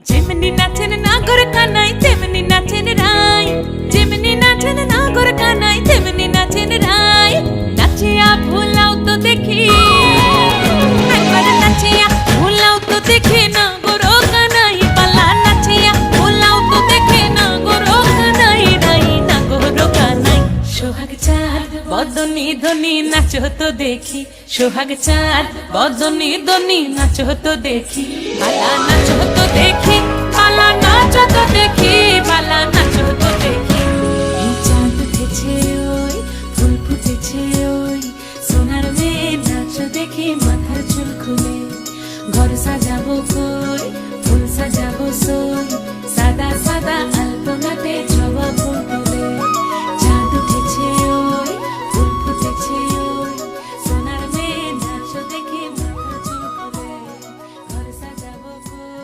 যেমনি নাচেন নাগর কানাই তেমনি নাচেন রাই, যেমনি নাচেন নাগর কানাই তেমনি নাচেন রাই। নাচিয়া ভুলাও তো দেখি, একবার নাচিয়া ভুলাও তো দেখি নাগর কানাই পালা। নাচিয়া ভুলাও তো দেখি নাগর কানাই রাই, নাগর কানাই। সোহাগ চাঁদ বদনি ধনি নাচো তো দেখি, সোহাগ চাঁদ বদনি ধনি নাচো তো দেখি, পালা নাচো।